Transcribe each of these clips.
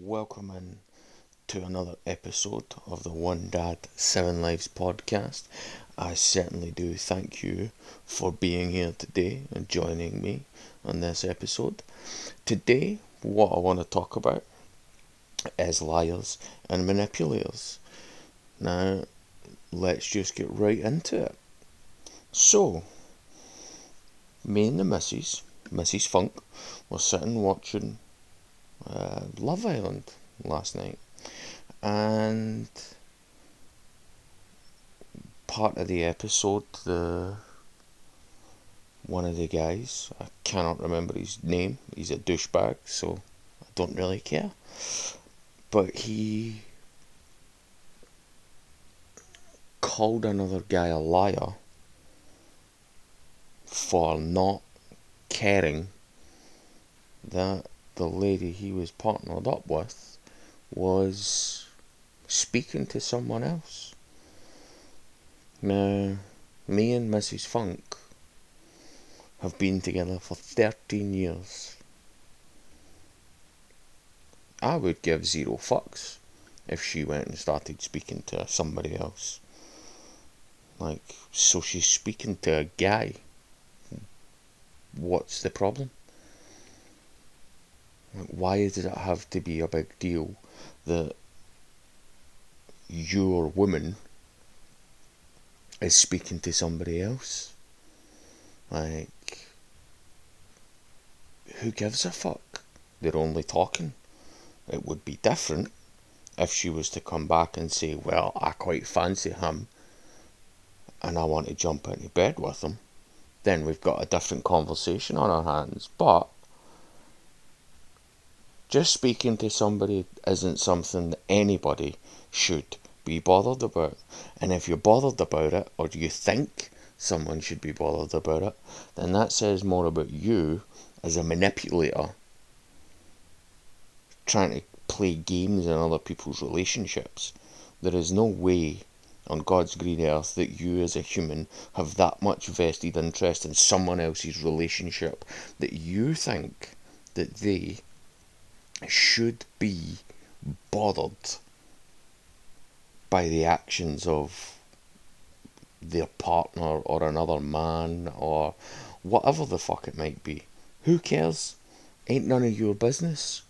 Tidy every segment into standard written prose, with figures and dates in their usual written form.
welcome in to another episode of the One Dad, Seven Lives podcast. I certainly do thank you for being here today and joining me on this episode. Today, what I want to talk about is liars and manipulators. Now, let's just get right into it. So, me and the Mrs. Funk, were sitting watching Love Island last night, and part of the episode, one of the guys, I cannot remember his name, he's a douchebag, so I don't really care, but he called another guy a liar for not caring that the lady he was partnered up with was speaking to someone else. Now, me and Mrs. Funk have been together for 13 years. I would give zero fucks if she went and started speaking to somebody else. So she's speaking to a guy. What's the problem? Why does it have to be a big deal that your woman is speaking to somebody else? Who gives a fuck? They're only talking. It would be different if she was to come back and say, well, I quite fancy him and I want to jump into bed with him. Then we've got a different conversation on our hands. But just speaking to somebody isn't something that anybody should be bothered about. And if you're bothered about it, or you think someone should be bothered about it, then that says more about you as a manipulator trying to play games in other people's relationships. There is no way on God's green earth that you as a human have that much vested interest in someone else's relationship that you think that they should be bothered by the actions of their partner or another man or whatever the fuck it might be. Who cares? Ain't none of your business.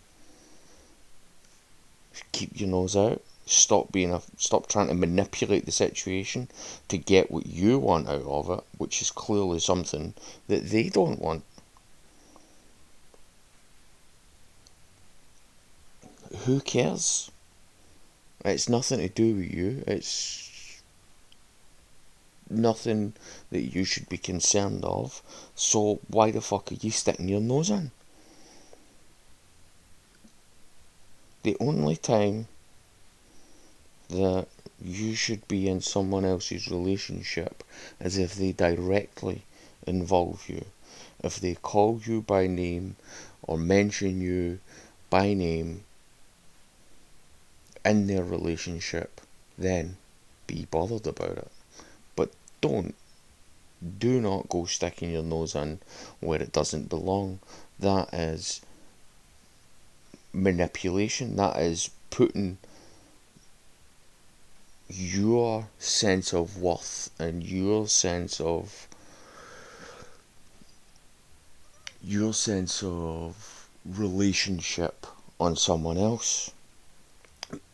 Keep your nose out. Stop trying to manipulate the situation to get what you want out of it, which is clearly something that they don't want. Who cares? It's nothing to do with you. It's nothing that you should be concerned of. So why the fuck are you sticking your nose in? The only time that you should be in someone else's relationship is if they directly involve you. If they call you by name or mention you by name in their relationship, then be bothered about it. But do not go sticking your nose in where it doesn't belong. That is manipulation. That is putting your sense of worth and your sense of relationship on someone else.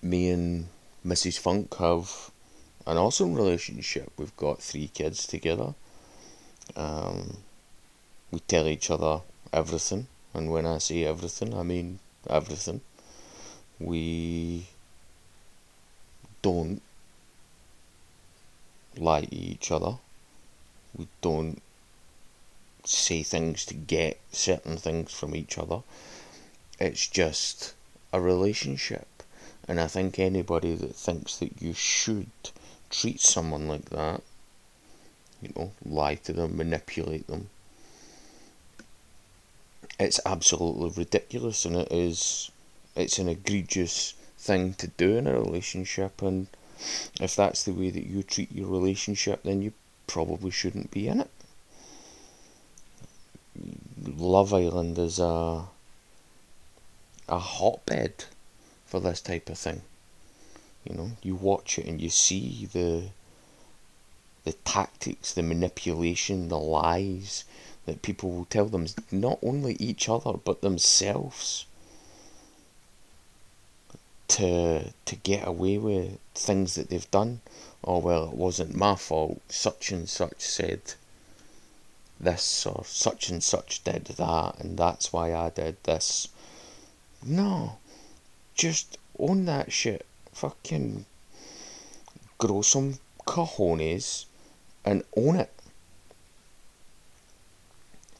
Me and Mrs. Funk have an awesome relationship. We've got 3 kids together. We tell each other everything, and when I say everything, I mean everything. We don't lie to each other. We don't say things to get certain things from each other. It's just a relationship. And I think anybody that thinks that you should treat someone like that, lie to them, manipulate them, it's absolutely ridiculous, and it's an egregious thing to do in a relationship. And if that's the way that you treat your relationship, then you probably shouldn't be in it. Love Island is a hotbed for this type of thing. You know, you watch it and you see the tactics, the manipulation, the lies that people will tell them, not only each other but themselves, to get away with things that they've done. Oh well, it wasn't my fault, such and such said this, or such and such did that, and that's why I did this. No, just own that shit. Fucking grow some cojones and own it.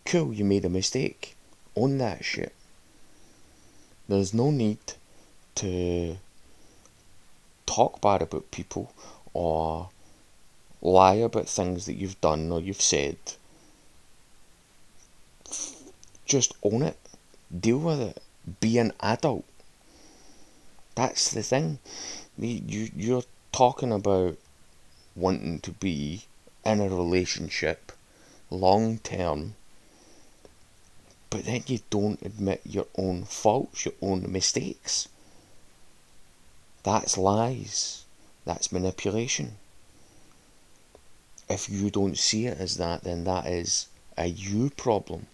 Cool, you made a mistake. Own that shit. There's no need to talk bad about people or lie about things that you've done or you've said. Just own it. Deal with it. Be an adult. That's the thing. You're talking about wanting to be in a relationship long term, but then you don't admit your own faults, your own mistakes. That's lies. That's manipulation. If you don't see it as that, then that is a you problem.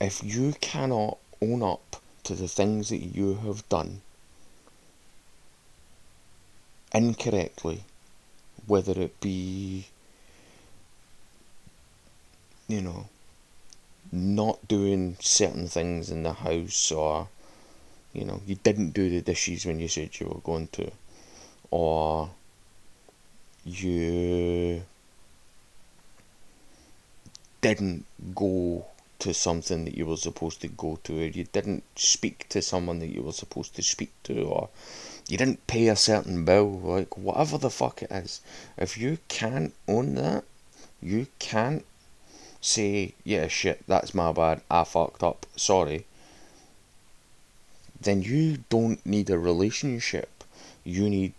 If you cannot own up to the things that you have done incorrectly, whether it be, you know, not doing certain things in the house, or, you know, you didn't do the dishes when you said you were going to, or you didn't go to something that you were supposed to go to, or you didn't speak to someone that you were supposed to speak to, or you didn't pay a certain bill, like whatever the fuck it is. If you can't own that, you can't say, yeah, shit, that's my bad, I fucked up, sorry, then you don't need a relationship. You need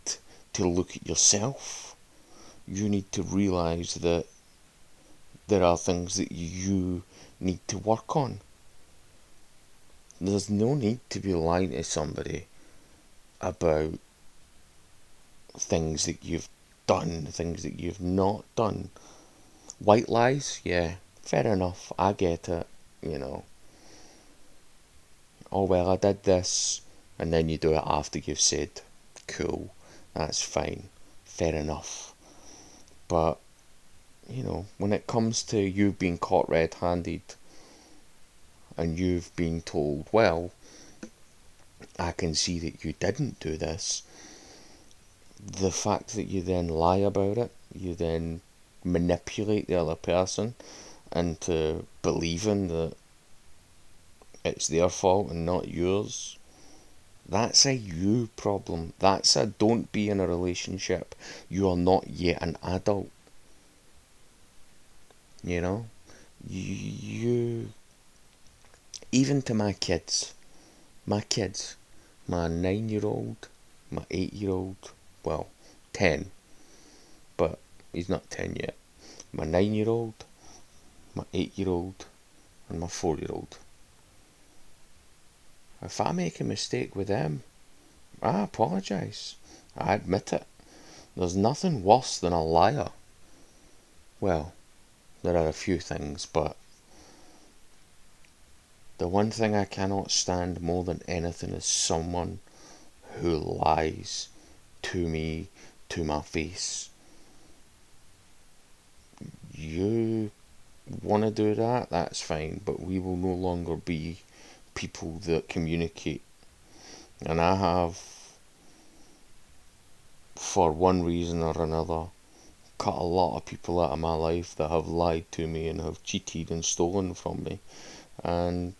to look at yourself. You need to realise that there are things that you need to work on. There's no need to be lying to somebody about things that you've done, things that you've not done. White lies, yeah, fair enough, I get it, you know. Oh well, I did this, and then you do it after you've said, cool, that's fine, fair enough. But, you know, when it comes to you being caught red-handed, and you've been told, well, I can see that you didn't do this, the fact that you then lie about it, you then manipulate the other person into believing that it's their fault and not yours, that's a you problem. That's a don't be in a relationship. You are not yet an adult. You know? You even to my kids, my 9-year-old, my 8-year-old, well, 10, but he's not 10 yet. My 9-year-old, my 8-year-old, and my 4-year-old. If I make a mistake with them, I apologise. I admit it. There's nothing worse than a liar. Well, there are a few things, but the one thing I cannot stand more than anything is someone who lies to me, to my face. You want to do that, that's fine, but we will no longer be people that communicate. And I have, for one reason or another, cut a lot of people out of my life that have lied to me and have cheated and stolen from me. And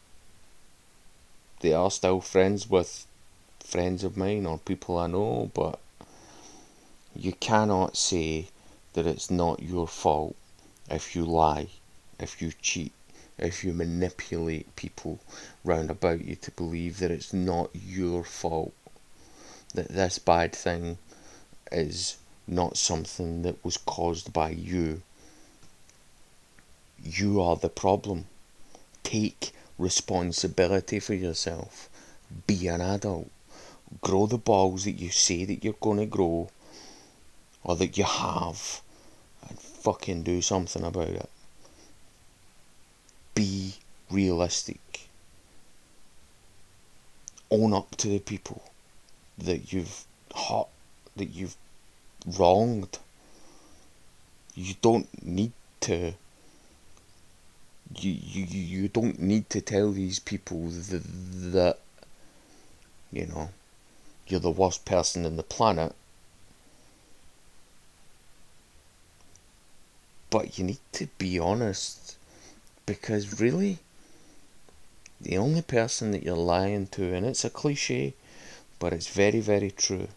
they are still friends with friends of mine or people I know, but you cannot say that it's not your fault if you lie, if you cheat, if you manipulate people round about you to believe that it's not your fault, that this bad thing is not something that was caused by you. You are the problem. Take responsibility for yourself. Be an adult. Grow the balls that you say that you're going to grow, or that you have, and fucking do something about it. Be realistic. Own up to the people that you've hurt, that you've wronged. You don't need to. You don't need to tell these people that you're the worst person on the planet. But you need to be honest, because really, the only person that you're lying to, and it's a cliche, but it's very, very true,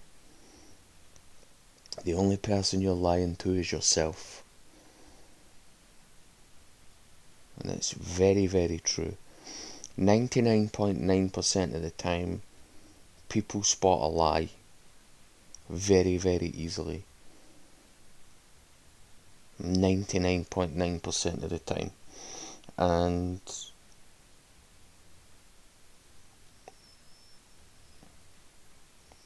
the only person you're lying to is yourself. And it's very, very true. 99.9% of the time, people spot a lie very, very easily. 99.9% of the time. And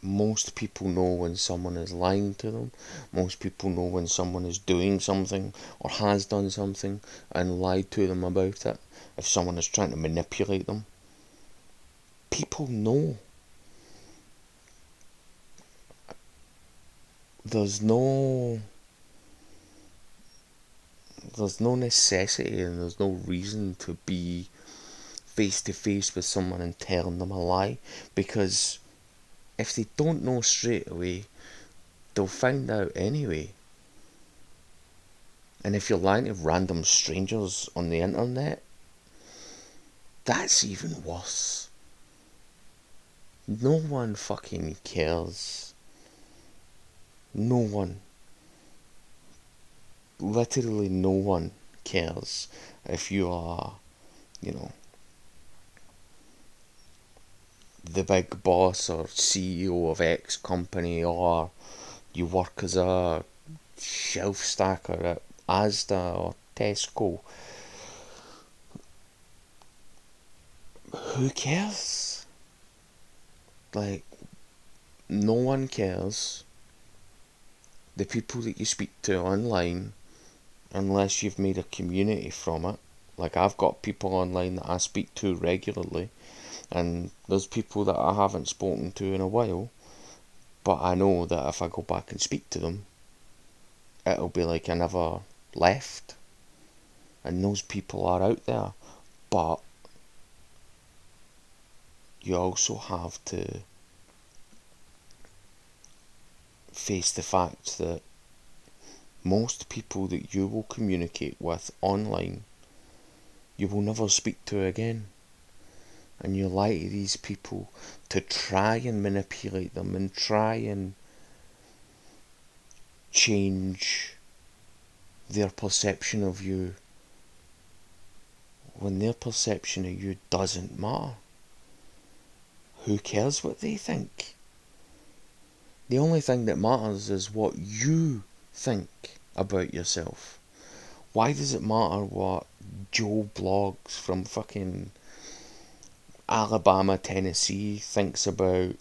most people know when someone is lying to them. Most people know when someone is doing something or has done something and lied to them about it. If someone is trying to manipulate them, people know. There's no necessity and there's no reason to be face to face with someone and telling them a lie, because if they don't know straight away, they'll find out anyway. And if you're lying to random strangers on the internet, that's even worse. No one fucking cares. No one. Literally no one cares if you are, the big boss or CEO of X company, or you work as a shelf stacker at Asda or Tesco. Who cares? Like, no one cares. The people that you speak to online, unless you've made a community from it. Like, I've got people online that I speak to regularly, and there's people that I haven't spoken to in a while, but I know that if I go back and speak to them, it'll be like I never left. And those people are out there, but you also have to face the fact that most people that you will communicate with online, you will never speak to again. And you lie to these people to try and manipulate them and try and change their perception of you, when their perception of you doesn't matter. Who cares what they think? The only thing that matters is what you think about yourself. Why does it matter what Joe Blogs from fucking Alabama, Tennessee thinks about,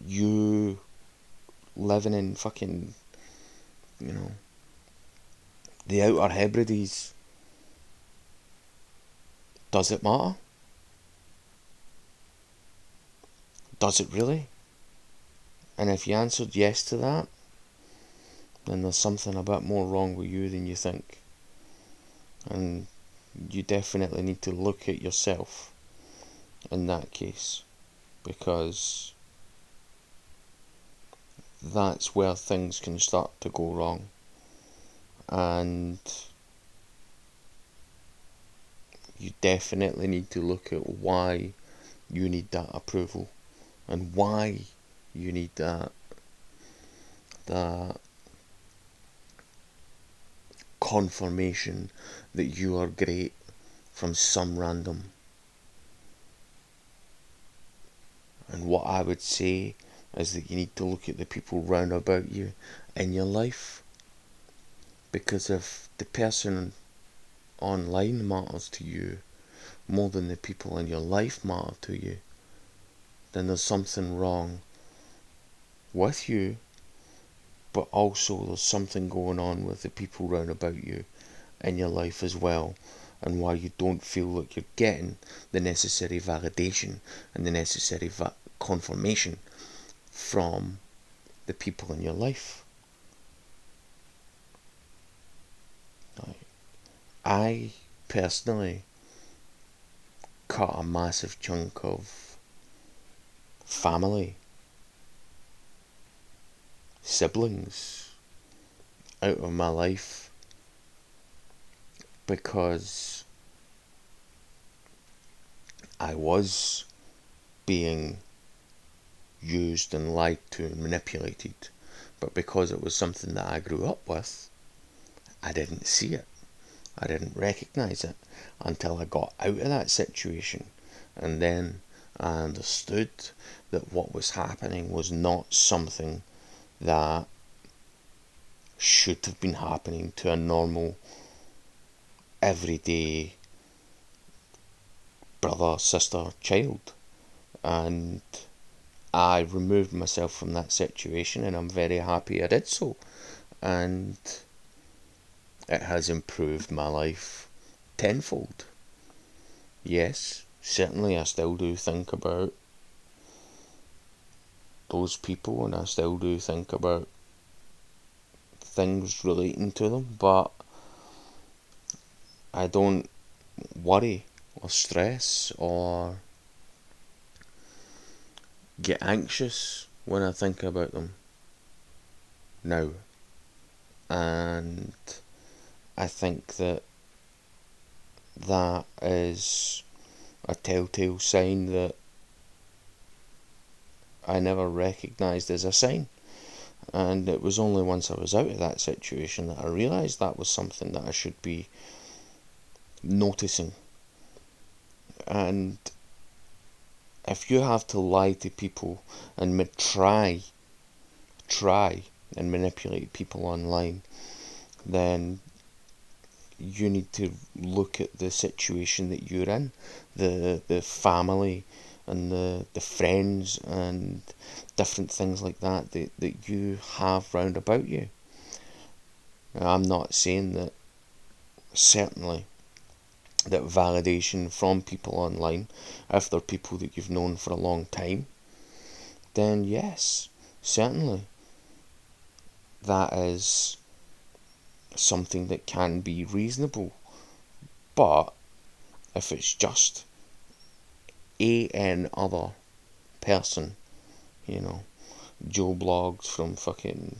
you living in fucking, the Outer Hebrides? Does it matter? Does it really? And if you answered yes to that, then there's something a bit more wrong with you than you think. And you definitely need to look at yourself in that case, because that's where things can start to go wrong. And you definitely need to look at why you need that approval and why you need that confirmation that you are great from some random. And what I would say is that you need to look at the people round about you in your life, because if the person online matters to you more than the people in your life matter to you, then there's something wrong with you, but also there's something going on with the people round about you in your life as well, and why you don't feel like you're getting the necessary validation and the necessary confirmation from the people in your life. I personally cut a massive chunk of family, siblings out of my life because I was being used and lied to and manipulated, but because it was something that I grew up with, I didn't see it. I didn't recognise it until I got out of that situation, and then I understood that what was happening was not something that should have been happening to a normal, everyday brother, sister, child. And I removed myself from that situation, and I'm very happy I did so. And it has improved my life tenfold. Yes, certainly I still do think about those people, and I still do think about things relating to them, but I don't worry or stress or get anxious when I think about them now. And I think that that is a telltale sign that I never recognised as a sign. And it was only once I was out of that situation that I realised that was something that I should be noticing. And if you have to lie to people and try and manipulate people online, then you need to look at the situation that you're in, the family and the friends and different things like that you have round about you. Now, I'm not saying that, certainly, that validation from people online, if they're people that you've known for a long time, then yes, certainly, that is something that can be reasonable. But if it's just an other person, Joe Blogs from fucking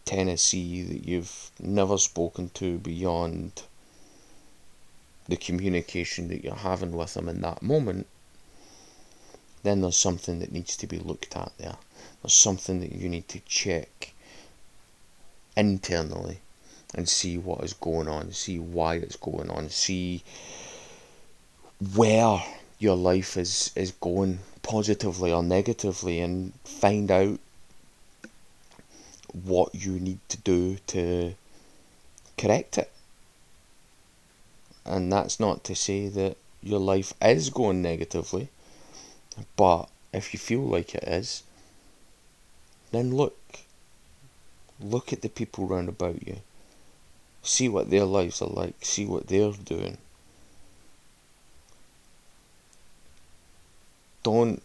Tennessee that you've never spoken to beyond the communication that you're having with them in that moment, then there's something that needs to be looked at there. There's something that you need to check internally and see what is going on, see why it's going on, see where your life is going positively or negatively, and find out what you need to do to correct it. And that's not to say that your life is going negatively, but if you feel like it is, then look at the people round about you. See what their lives are like, see what they're doing. Don't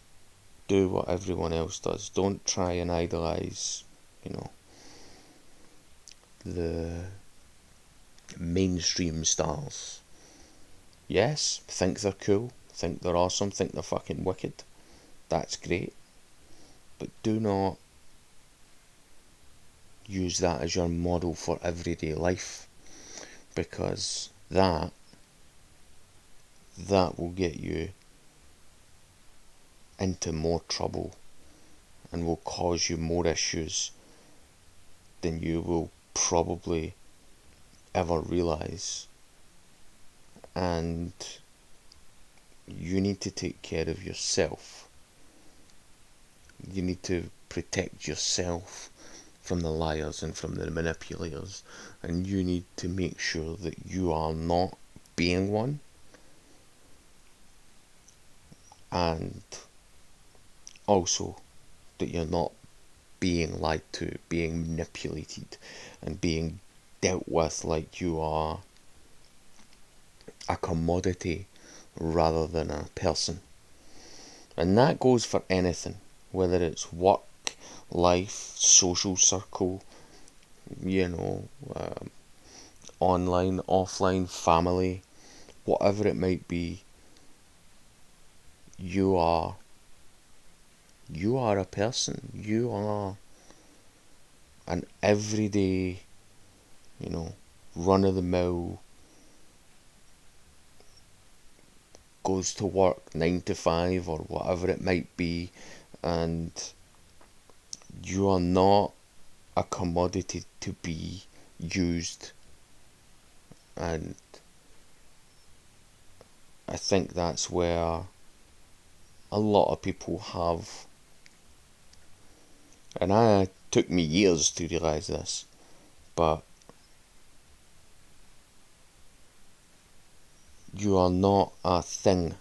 do what everyone else does. Don't try and idolise, the mainstream stars. Yes, think they're cool, think they're awesome, think they're fucking wicked. That's great. But do not use that as your model for everyday life, because that will get you into more trouble and will cause you more issues than you will probably ever realise. And you need to take care of yourself. You need to protect yourself from the liars and from the manipulators, and you need to make sure that you are not being one, and also that you're not being lied to, being manipulated, and being dealt with like you are a commodity rather than a person. And that goes for anything, whether it's work, life, social circle, you know, online, offline, family, whatever it might be. You are a person. You are an everyday, run of the mill, goes to work 9 to 5 or whatever it might be, and you are not a commodity to be used. And I think that's where a lot of people have, and it took me years to realise this, but you are not a thing.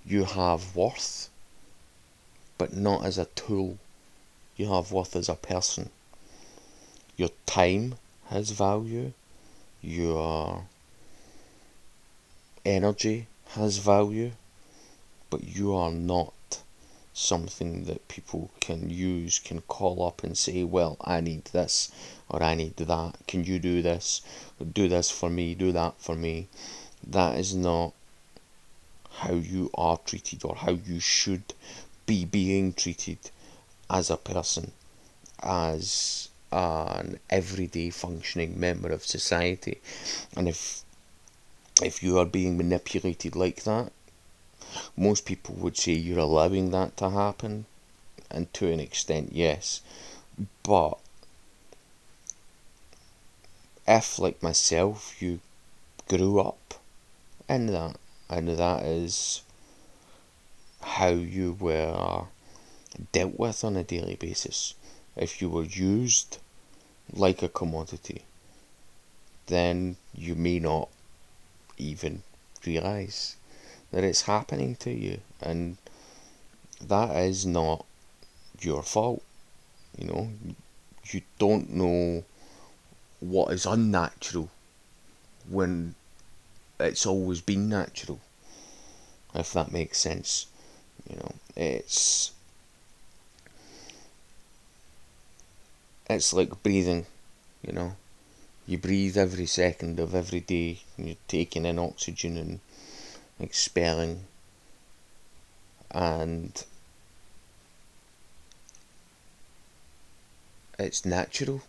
You have worth, but not as a tool. You have worth as a person. Your time has value. Your energy has value, but you are not something that people can use, can call up and say, well, I need this or I need that. Can you do this? Do this for me, do that for me. That is not how you are treated or how you should be being treated as a person, as an everyday functioning member of society. And if you are being manipulated like that, most people would say you're allowing that to happen, and to an extent, yes. But if, like myself, you grew up in that, and that is how you were dealt with on a daily basis, if you were used like a commodity, then you may not even realise that it's happening to you, and that is not your fault. You don't know what is unnatural when it's always been natural, if that makes sense. It's like breathing. You breathe every second of every day. You're taking in oxygen and expelling, and it's natural,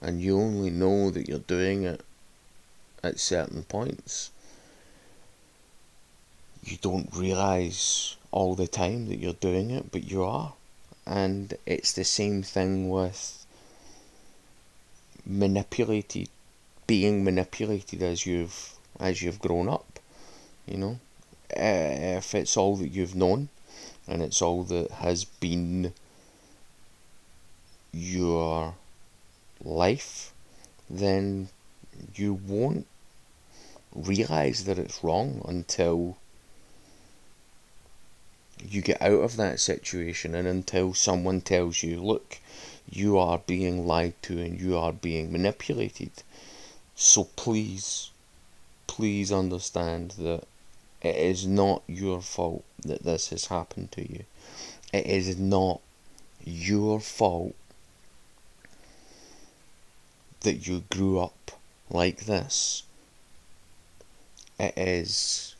and you only know that you're doing it at certain points. You don't realise all the time that you're doing it, but you are. And it's the same thing with being manipulated as you've grown up. If it's all that you've known, and it's all that has been your life, then you won't realise that it's wrong until you get out of that situation, and until someone tells you, look, you are being lied to and you are being manipulated. So please understand that it is not your fault that this has happened to you. It is not your fault that you grew up like this. It is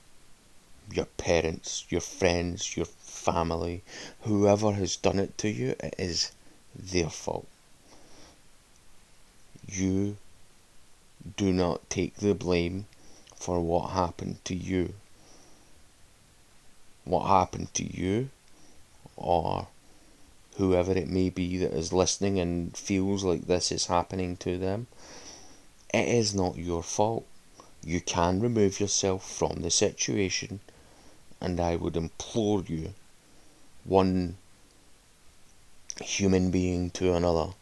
your parents, your friends, your family, whoever has done it to you, it is their fault. You do not take the blame for what happened to you. What happened to you, or whoever it may be that is listening and feels like this is happening to them, it is not your fault. You can remove yourself from the situation, and I would implore you, one human being to another,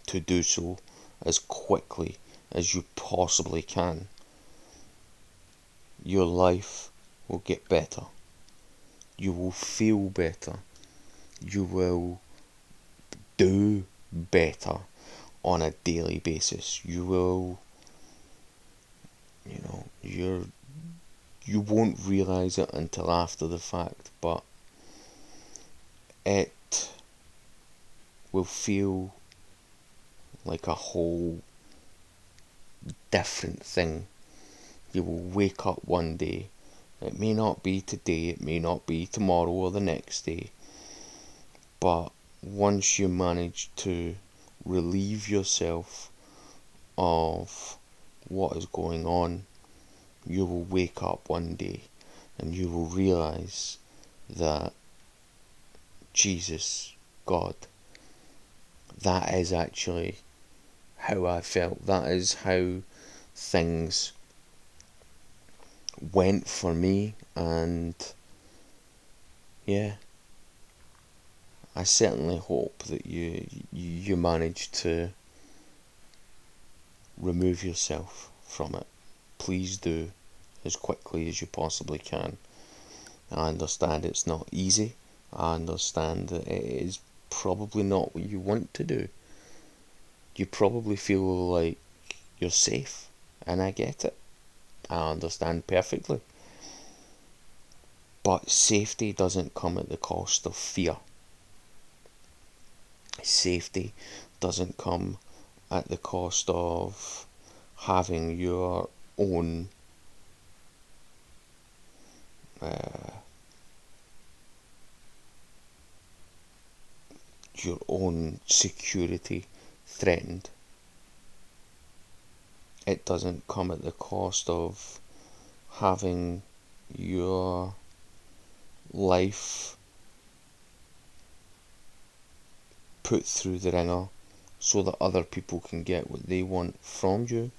to do so as quickly as you possibly can. your life will get better. You will feel better. You will do better on a daily basis. You will, you won't realise it until after the fact, but it will feel like a whole different thing. You will wake up one day. It may not be today, it may not be tomorrow or the next day, but once you manage to relieve yourself of what is going on, you will wake up one day and you will realise that Jesus, God, that is actually how I felt. That is how things went for me, and yeah, I certainly hope that you manage to remove yourself from it. Please do, as quickly as you possibly can. I understand it's not easy. I understand that it is probably not what you want to do. You probably feel like you're safe, and I get it. I understand perfectly. But safety doesn't come at the cost of fear. Safety doesn't come at the cost of having own your own security threatened. It doesn't come at the cost of having your life put through the ringer so that other people can get what they want from you.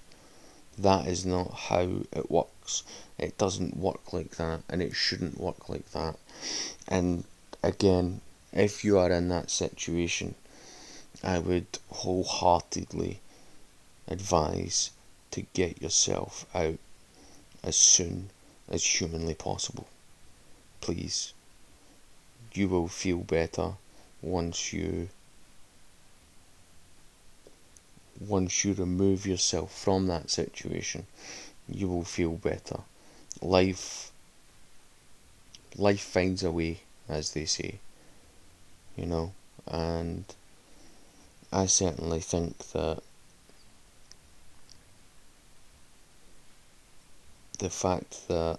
That is not how it works. It doesn't work like that, and it shouldn't work like that. And again, if you are in that situation, I would wholeheartedly advise to get yourself out as soon as humanly possible. Please. You will feel better once you remove yourself from that situation. You will feel better. Life finds a way, as they say, and I certainly think that the fact that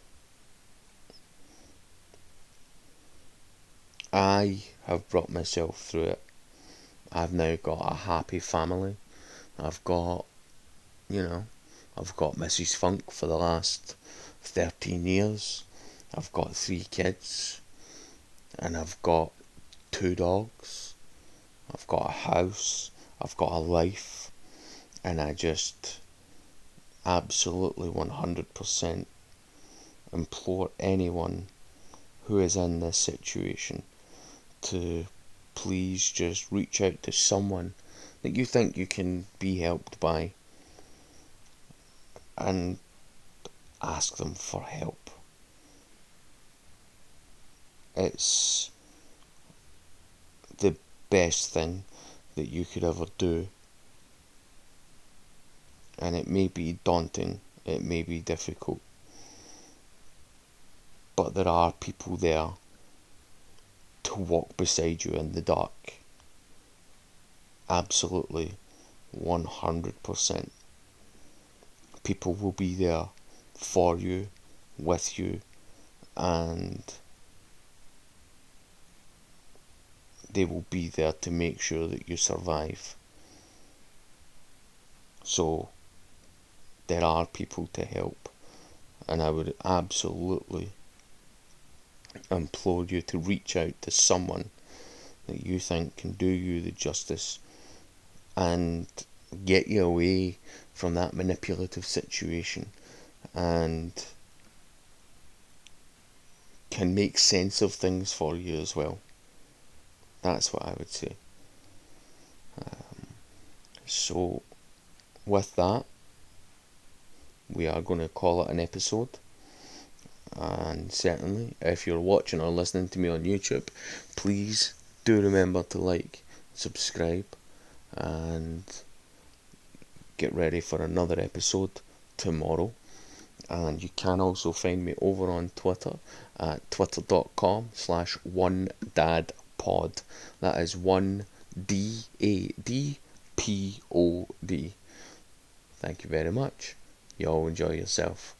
I have brought myself through it, I've now got a happy family. I've got Mrs. Funk for the last 13 years. I've got 3 kids, and I've got 2 dogs. I've got a house. I've got a life, and I just absolutely 100% implore anyone who is in this situation to please just reach out to someone that you think you can be helped by and ask them for help. It's the best thing that you could ever do, and it may be daunting, it may be difficult, but there are people there to walk beside you in the dark. Absolutely, 100%. People will be there for you, with you, and they will be there to make sure that you survive. So, there are people to help, and I would absolutely implore you to reach out to someone that you think can do you the justice and get you away from that manipulative situation and can make sense of things for you as well. That's what I would say. So with that, we are going to call it an episode. And certainly, if you're watching or listening to me on YouTube, please do remember to like, subscribe, and get ready for another episode tomorrow. And you can also find me over on Twitter at twitter.com/onedadpod. That is 1DADPOD. Thank you very much. You all enjoy yourself.